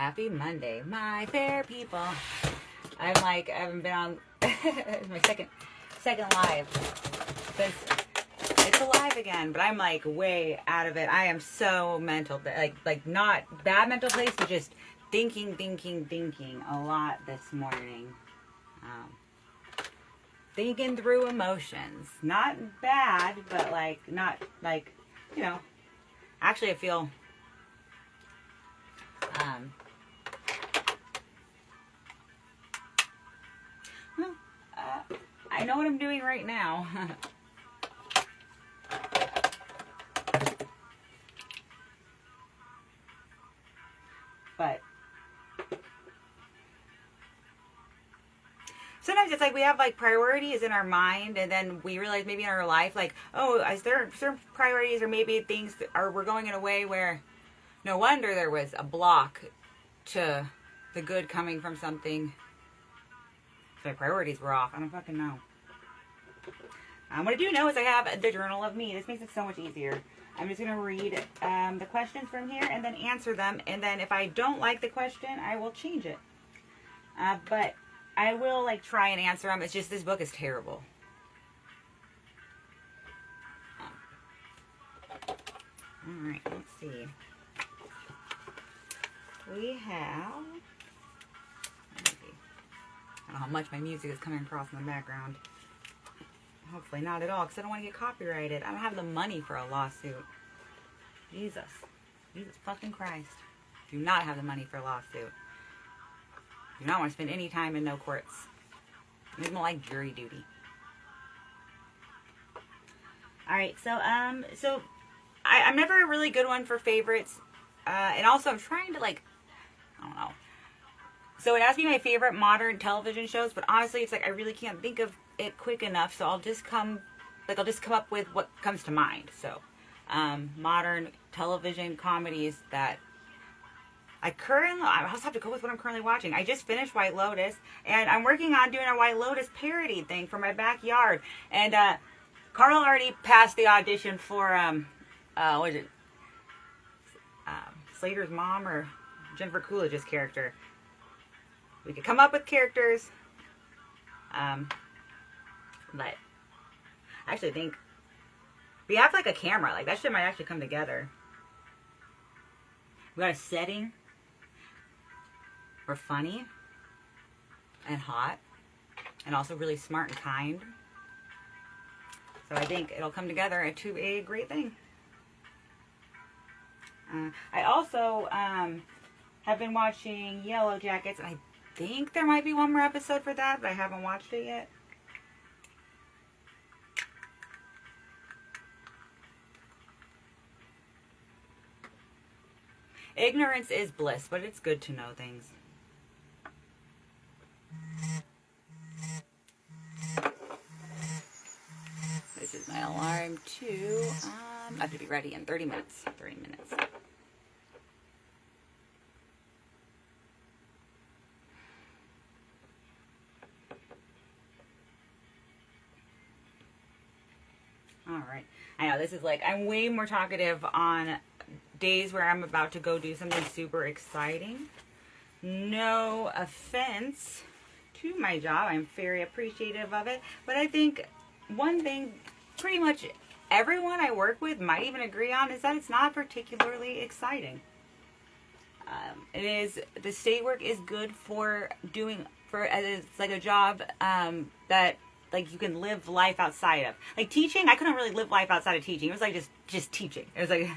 Happy Monday, my fair people. I'm like, I haven't been on my second live since it's alive again, but I'm like way out of it. I am so mental, like not bad mental place, but just thinking a lot this morning. Thinking through emotions. Not bad, but like, not like, you know, actually I feel, I know what I'm doing right now. But sometimes it's like we have like priorities in our mind, and then we realize maybe in our life, like, oh, is there certain priorities, or maybe things that are, we're going in a way where no wonder there was a block to the good coming from something. So my priorities were off. I don't fucking know. What I do know is I have the journal of me. This makes it so much easier. I'm just going to read the questions from here and then answer them. And then if I don't like the question, I will change it. But I will like try and answer them. It's just this book is terrible. Alright, let's see. We have... I don't know how much my music is coming across in the background. Hopefully not at all, because I don't want to get copyrighted. I don't have the money for a lawsuit. Jesus fucking Christ. Do not have the money for a lawsuit. Do not want to spend any time in no courts. I don't like jury duty. Alright, so I'm never a really good one for favorites. And also I'm trying to like, I don't know. So it asked me my favorite modern television shows, but honestly it's like I really can't think of it quick enough, so I'll just come up with what comes to mind. So modern television comedies that I also have to go with what I'm currently watching. I just finished White Lotus, and I'm working on doing a White Lotus parody thing for my backyard. And Carl already passed the audition for what is it? Slater's mom or Jennifer Coolidge's character. We could come up with characters. But I actually think we have like a camera. Like that shit might actually come together. We got a setting. We're funny and hot and also really smart and kind. So I think it'll come together to a great thing. I also have been watching Yellow Jackets, and I think there might be one more episode for that, but I haven't watched it yet. Ignorance is bliss, but it's good to know things. This is my alarm too. I have to be ready in 30 minutes. 30 minutes. Alright. I know, this is like, I'm way more talkative on days where I'm about to go do something super exciting. No offense to my job. I'm very appreciative of it. But I think one thing pretty much everyone I work with might even agree on is that it's not particularly exciting. The state work is good for doing, it's like a job that like you can live life outside of. Like teaching, I couldn't really live life outside of teaching. It was like just teaching. It was like,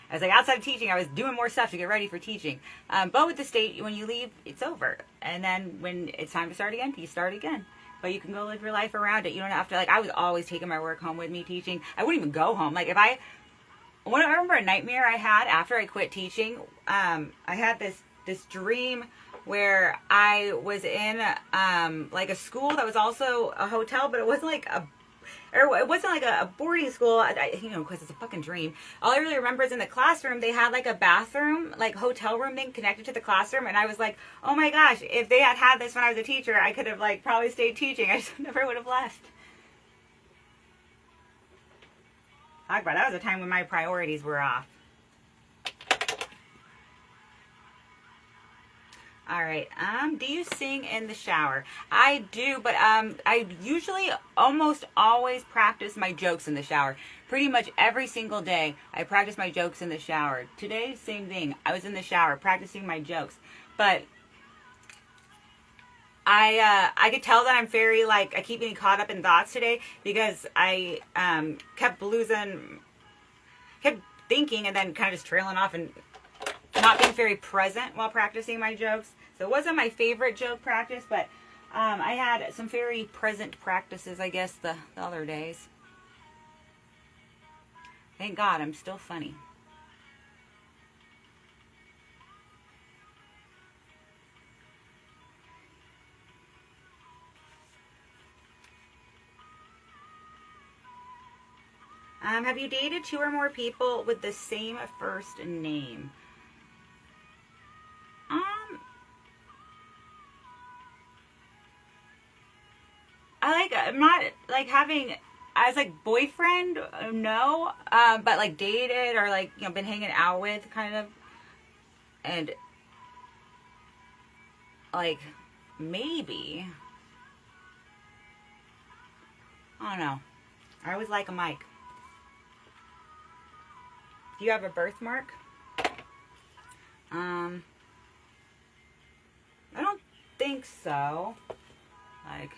I was like outside of teaching, I was doing more stuff to get ready for teaching. But with the state, when you leave, it's over. And then when it's time to start again, you start again. But you can go live your life around it. You don't have to, like, I was always taking my work home with me teaching. I wouldn't even go home. Like, I remember a nightmare I had after I quit teaching. I had this dream where I was in, like, a school that was also a hotel, but it wasn't like a boarding school, because it's a fucking dream. All I really remember is in the classroom, they had like a bathroom, like hotel room thing connected to the classroom. And I was like, oh my gosh, if they had this when I was a teacher, I could have like probably stayed teaching. I just never would have left. Akbar, that was a time when my priorities were off. All right. Do you sing in the shower? I do, but I usually almost always practice my jokes in the shower. Pretty much every single day, I practice my jokes in the shower. Today, same thing. I was in the shower practicing my jokes, but I could tell that I'm very like I keep getting caught up in thoughts today because I kept thinking and then kind of just trailing off and not being very present while practicing my jokes. So it wasn't my favorite joke practice, but I had some very present practices, I guess, the other days. Thank God I'm still funny. Have you dated 2 or more people with the same first name? I'm not like having as like boyfriend, no, but like dated or like been hanging out with kind of, and like maybe I don't know. I always like a mic. Do you have a birthmark? I don't think so. Like,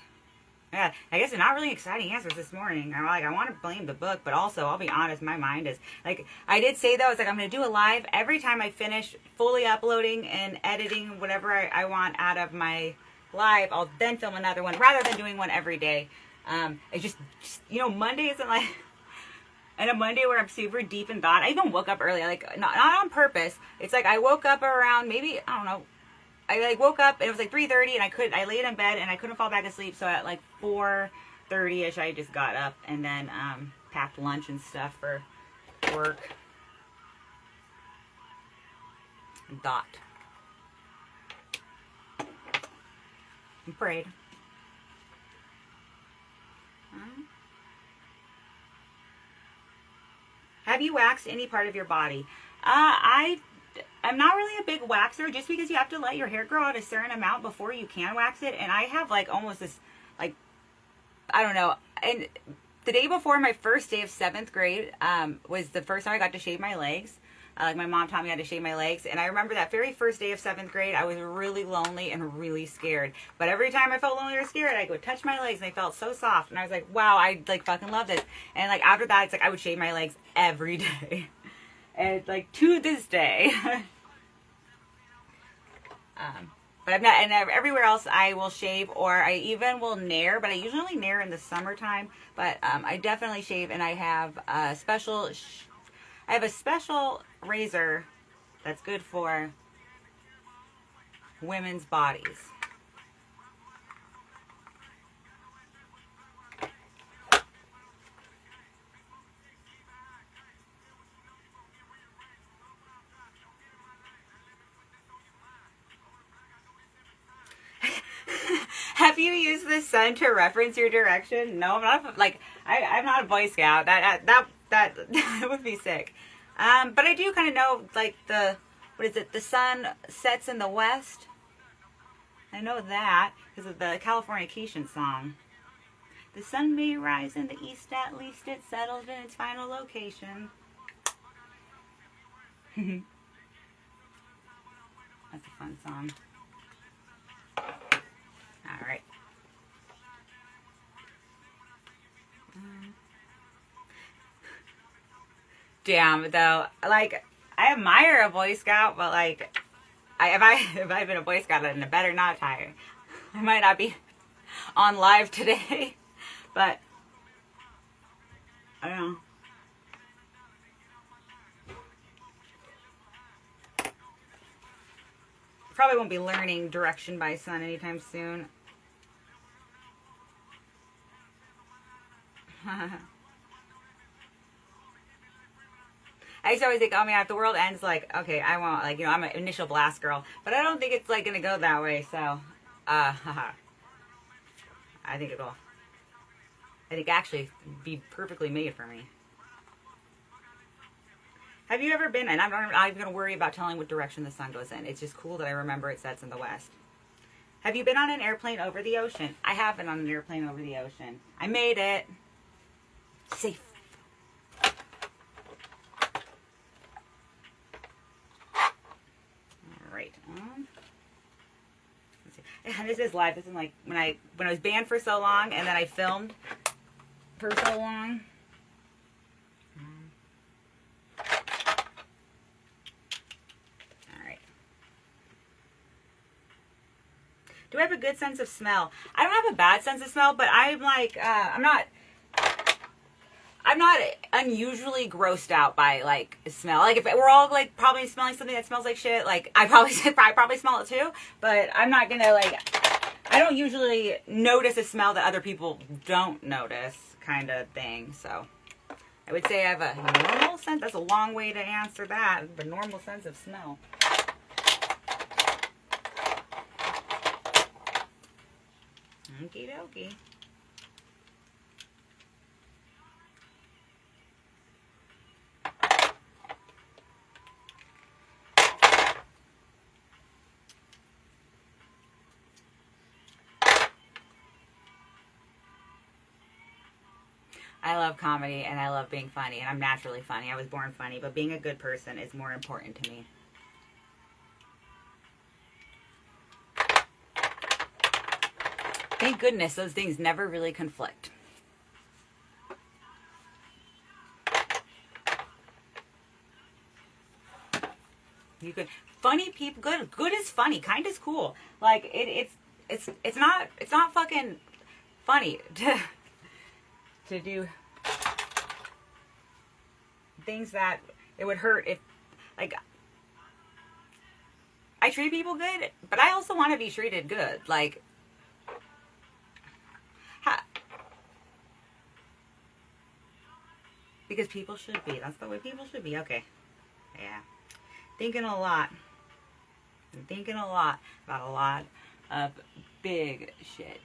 yeah, I guess they're not really exciting answers this morning. I want to blame the book, but also, I'll be honest, my mind is, like, I did say, though, I was like, I'm going to do a live every time I finish fully uploading and editing whatever I want out of my live. I'll then film another one, rather than doing one every day. It's just Monday isn't like... And a Monday where I'm super deep in thought. I even woke up early, like, not on purpose. It's like I woke up around, maybe, I don't know, I like woke up and it was like 3:30 and I laid in bed and I couldn't fall back asleep. So at like 4:30ish, I just got up and then packed lunch and stuff for work. And thought. And prayed. Have you waxed any part of your body? I'm not really a big waxer just because you have to let your hair grow out a certain amount before you can wax it. And I have like almost this, like, I don't know. And the day before my first day of 7th grade was the first time I got to shave my legs. Like my mom taught me how to shave my legs. And I remember that very first day of 7th grade, I was really lonely and really scared. But every time I felt lonely or scared, I would touch my legs and they felt so soft. And I was like, wow, I like fucking love this. And like after that, it's like I would shave my legs every day. And like to this day. But I'm not, and everywhere else I will shave or I even will nair, but I usually only nair in the summertime. But I definitely shave and I have a special razor that's good for women's bodies. Have you used the sun to reference your direction? No, I'm not. Like I'm not a Boy Scout. That would be sick. But I do kind of know like what is it? The sun sets in the west. I know that because of the Californication song. The sun may rise in the east, at least it settled in its final location. That's a fun song. All right. Damn, though, like I admire a Boy Scout, but like, if I've been a Boy Scout, then I better not tire. I might not be on live today, but I don't know. Probably won't be learning direction by sun anytime soon. I used to always think, oh man, if the world ends, like, okay, I want, like, I'm an initial blast girl. But I don't think it's, like, gonna go that way, so, I think it'll, actually be perfectly made for me. Have you ever been, and I'm not even going to worry about telling what direction the sun goes in. It's just cool that I remember it sets in the west. Have you been on an airplane over the ocean? I have been on an airplane over the ocean. I made it. Safe. All right. Let's see. And this is live. This is like when I was banned for so long, and then I filmed for so long. Do I have a good sense of smell? I don't have a bad sense of smell, but I'm like, I'm not unusually grossed out by like smell. Like if we're all like probably smelling something that smells like shit, like I probably smell it too, but I'm not gonna like, I don't usually notice a smell that other people don't notice kind of thing. So I would say I have a normal sense. That's a long way to answer that, but normal sense of smell. Okie dokie. I love comedy and I love being funny, and I'm naturally funny. I was born funny, but being a good person is more important to me. Thank goodness those things never really conflict. You could funny people, good is funny, kind is cool. Like it's not fucking funny to do things that it would hurt if, like, I treat people good, but I also want to be treated good. Like, because people should be. That's the way people should be. Okay. Yeah. Thinking a lot. I'm thinking a lot about a lot of big shit.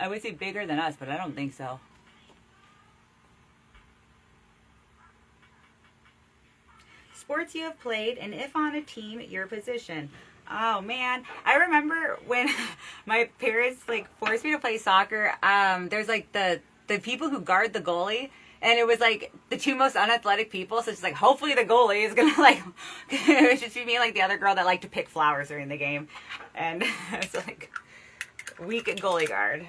I would say bigger than us, but I don't think so. Sports you have played, and if on a team, your position. Oh man, I remember when my parents like forced me to play soccer. There's like the people who guard the goalie, and it was like the two most unathletic people. So it's like, hopefully the goalie is gonna like, it was just me and like the other girl that liked to pick flowers during the game, and it's like weak goalie guard.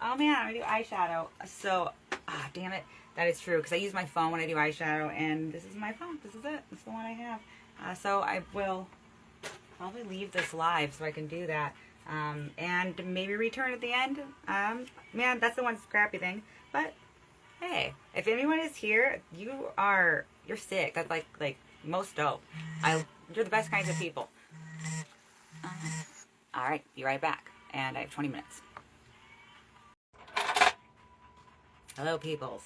Oh man, I do eyeshadow. So, damn it. That is true, because I use my phone when I do eyeshadow, and this is my phone. This is it. This is the one I have. So I will probably leave this live so I can do that. And maybe return at the end. Man, that's the one scrappy thing. But, hey, if anyone is here, you're sick. That's like most dope. You're the best kinds of people. Alright, be right back. And I have 20 minutes. Hello, peoples.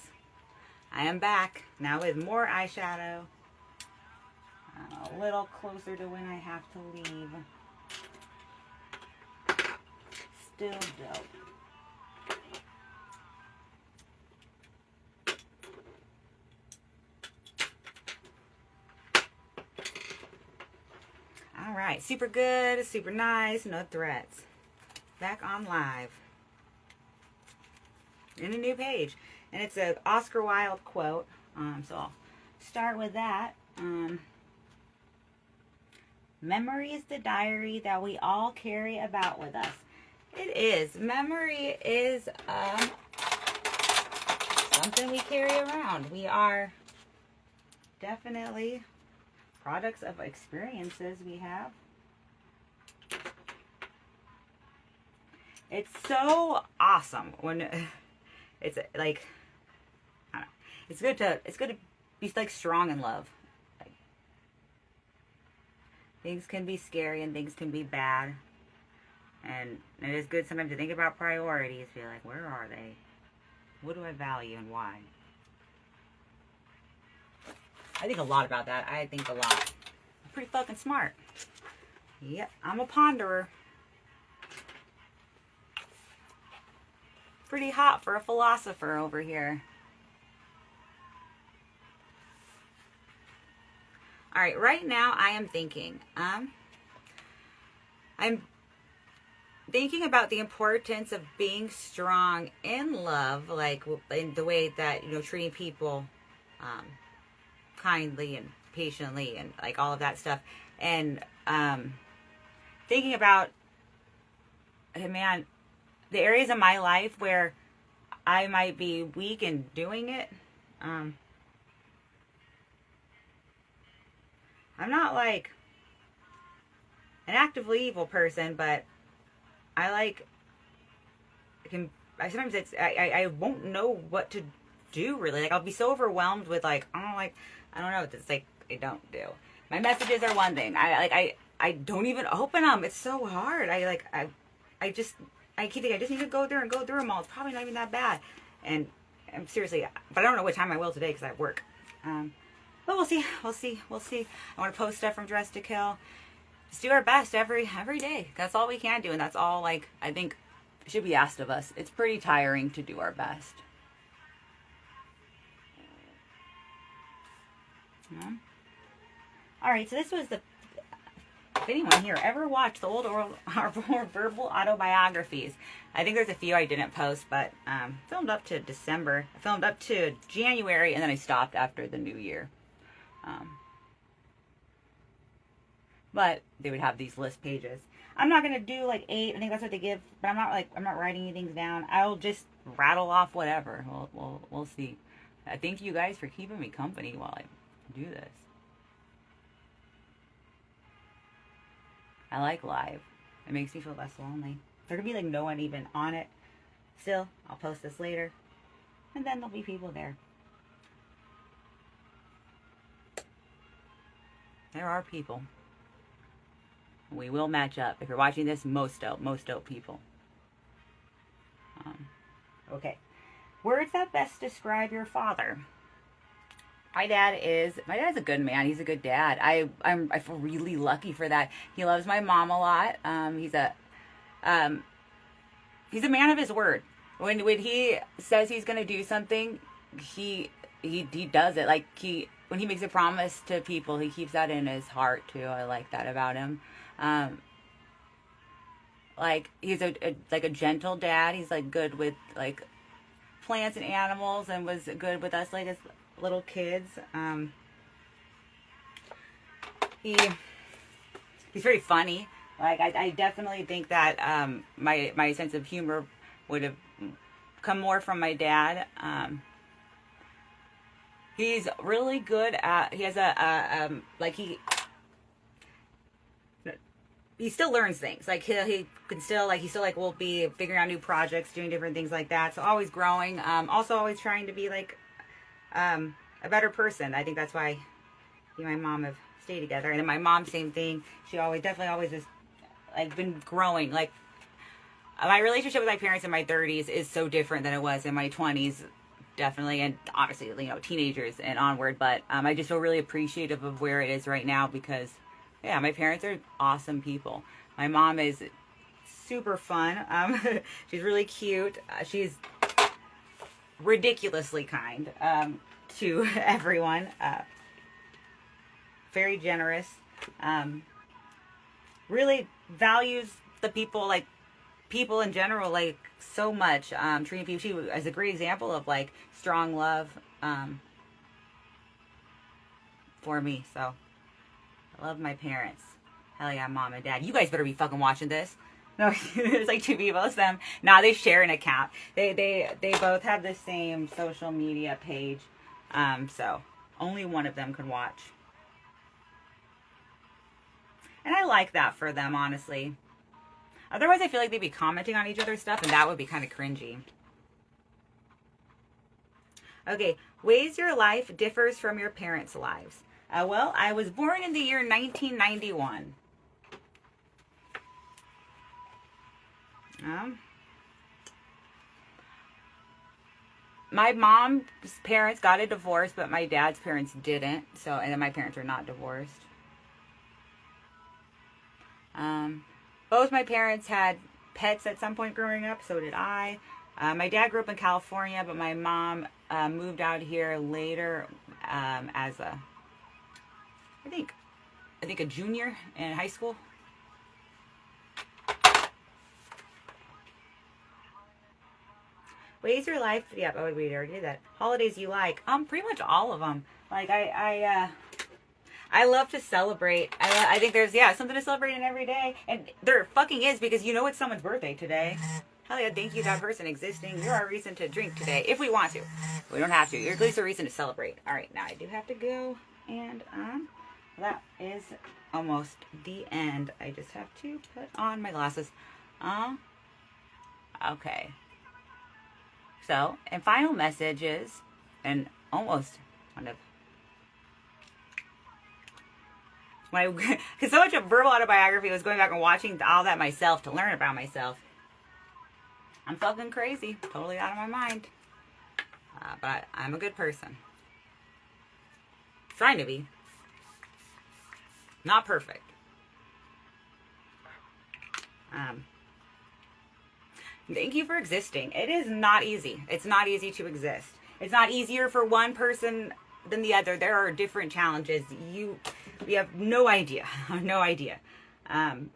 I am back now with more eyeshadow. A little closer to when I have to leave. Still dope. Alright, super good, super nice, no threats. Back on live. In a new page. And it's an Oscar Wilde quote. So I'll start with that. Memory is the diary that we all carry about with us. It is. Memory is something we carry around. We are definitely products of experiences we have. It's so awesome when it's like, I don't know, it's good to be like strong in love. Like, things can be scary and things can be bad, and it is good sometimes to think about priorities. Be like, where are they? What do I value and why? I think a lot about that. I think a lot. I'm pretty fucking smart. Yep, I'm a ponderer. Pretty hot for a philosopher over here. All right, right now I am thinking, I'm thinking about the importance of being strong in love, like in the way that, you know, treating people kindly and patiently and like all of that stuff. And thinking about, man, the areas of my life where I might be weak in doing it. I'm not like an actively evil person, but I sometimes I won't know what to do really. Like I'll be so overwhelmed with like, I don't know. It's like I don't do. My messages are one thing. I don't even open them. It's so hard. I keep thinking I just need to go there and go through them all. It's probably not even that bad. And I'm seriously, but I don't know what time I will today because I work. But we'll see. I want to post stuff from Dress to Kill. Just do our best every day. That's all we can do, and that's all like I think should be asked of us. It's pretty tiring to do our best. Yeah. All right, so this was the. If anyone here ever watched the old oral verbal autobiographies, I think there's a few I didn't post, but filmed up to December. I filmed up to January, and then I stopped after the new year. But they would have these list pages. I'm not gonna do like 8. I think that's what they give. But I'm not writing anything down. I'll just rattle off whatever. We'll see. I thank you guys for keeping me company while I do this. I like live. It makes me feel less lonely. There could be like no one even on it. Still, I'll post this later, and then there'll be people there. There are people. We will match up. If you're watching this, most dope people. Okay. Words that best describe your father. My dad is a good man. He's a good dad. I feel really lucky for that. He loves my mom a lot. He's a man of his word. When he says he's gonna do something, he does it. Like when he makes a promise to people, he keeps that in his heart too. I like that about him. Like he's a gentle dad. He's like good with like plants and animals, and was good with us like as little kids. He's very funny. Like I definitely think that my sense of humor would have come more from my dad. He's really good at. He has he still learns things. Like he still will be figuring out new projects, doing different things like that. So always growing. Also always trying to be like a better person. I think that's why he and my mom have stayed together. And then my mom, same thing. She definitely always has like been growing. Like my relationship with my parents in my 30s is so different than it was in my 20s. Definitely, and obviously, you know, teenagers and onward. But I just feel really appreciative of where it is right now because, yeah, my parents are awesome people. My mom is super fun. She's really cute. She's ridiculously kind to everyone. Very generous. Really values the people, like people in general, like so much. Treating people, she is a great example of like strong love for me. So I love my parents. Hell yeah, mom and dad. You guys better be fucking watching this. No, there's like 2 people. It's them. Nah, they share an account. They both have the same social media page. So only one of them can watch. And I like that for them, honestly. Otherwise, I feel like they'd be commenting on each other's stuff, and that would be kind of cringy. Okay, ways your life differs from your parents' lives. Well, I was born in the year 1991. My mom's parents got a divorce, but my dad's parents didn't. So, and then my parents are not divorced. Both my parents had pets at some point growing up, so did I. My dad grew up in California, but my mom moved out here later as a, I think a junior in high school. Ways your life, yeah, oh, we already did that. Holidays you like, pretty much all of them. Like I love to celebrate. I think there's, yeah, something to celebrate in every day, and there fucking is, because you know it's someone's birthday today. Hell yeah, thank you that person existing. You're our reason to drink today, if we want to. We don't have to. You're at least a reason to celebrate. All right, now I do have to go, and that is almost the end. I just have to put on my glasses. Okay. So, and final messages, and almost kind of, because so much of verbal autobiography was going back and watching all that myself to learn about myself. I'm fucking crazy, totally out of my mind, but I'm a good person. Trying to be. Not perfect. Thank you for existing. It is not easy. It's not easy to exist. It's not easier for one person than the other. There are different challenges. You have no idea. No idea. And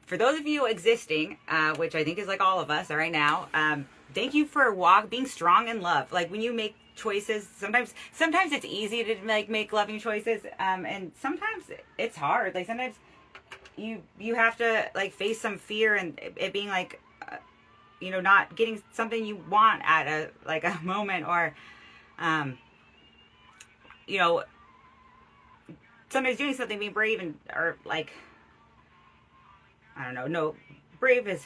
for those of you existing, which I think is like all of us right now, thank you for being strong in love. Like when you make choices, sometimes it's easy to like make loving choices, and sometimes it's hard. Like sometimes you have to like face some fear, and it being like, not getting something you want at a moment, or somebody's doing something, being brave, or like, I don't know. No, brave is,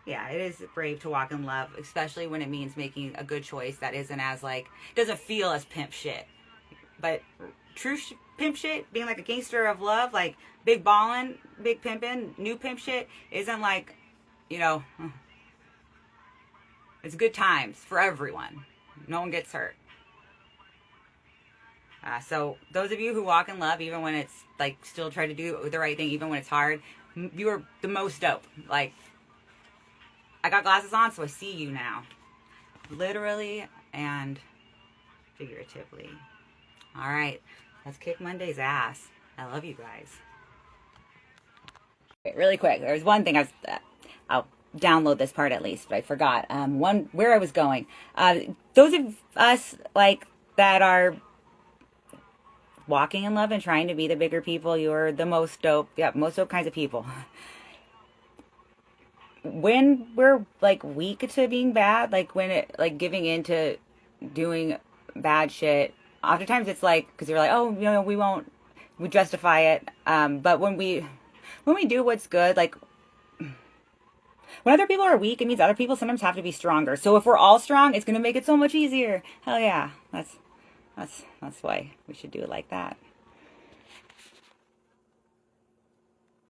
yeah, it is brave to walk in love, especially when it means making a good choice that isn't as like, doesn't feel as pimp shit. But true pimp shit, being like a gangster of love, like big ballin', big pimpin', new pimp shit, isn't like, it's good times for everyone. No one gets hurt. So those of you who walk in love, even when it's like still try to do the right thing, even when it's hard, you are the most dope. Like, I got glasses on, so I see you now. Literally and figuratively. All right, let's kick Monday's ass. I love you guys. Okay, really quick, there's one thing I'll download this part at least, but I forgot. Where I was going. Those of us like that are walking in love and trying to be the bigger people, you're the most dope. Yeah, most dope kinds of people. When we're like weak to being bad, like when it like giving into doing bad shit, oftentimes it's like, because you're like, oh, we justify it. But when we do what's good, like when other people are weak, it means other people sometimes have to be stronger. So if we're all strong, it's gonna make it so much easier. Hell yeah, that's why we should do it like that.